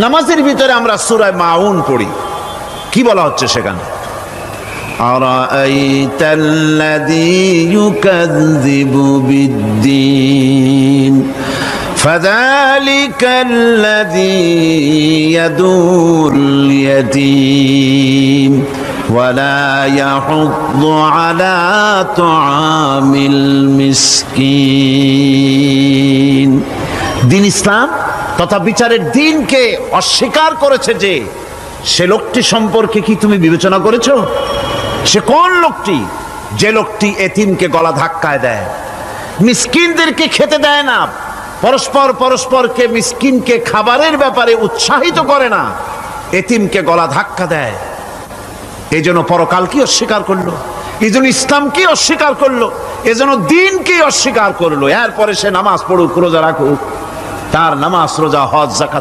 নামাজের ভিতরে আমরা সূরা মাউন পড়ি, কি বলা হচ্ছে সেখানে? আরাআইতাল্লাযী ইউকাযযিবু বিদ্দীন ফাযালিকাল্লাযী ইয়াদুল ইয়াতীম ওয়ালা ইয়াহুদ্দু আলা তুআমিল মিসকিন। দ্বীন ইসলাম তথা বিচারের দিনকে অস্বীকার করেছে যে সে লোকটি সম্পর্কে কি তুমি বিবেচনা করেছো? সে কোন লোকটি? যে লোকটি এতিমকে গলা ধাক্কায় দেয়, মিসকিনদেরকে খেতে দেয় না, পরস্পরকে মিসকিনকে খাবারের ব্যাপারে উৎসাহিত করে না, এতিমকে গলা ধাক্কা দেয়। এই জন্য পরকালকে অস্বীকার করলো, এই জন্য ইসলামকে অস্বীকার করলো, এই জন্য দিনকে অস্বীকার করলো। এরপরে সে নামাজ পড়ুক, রোজা রাখুক, তার নামাজ রোজা হজ যাকাত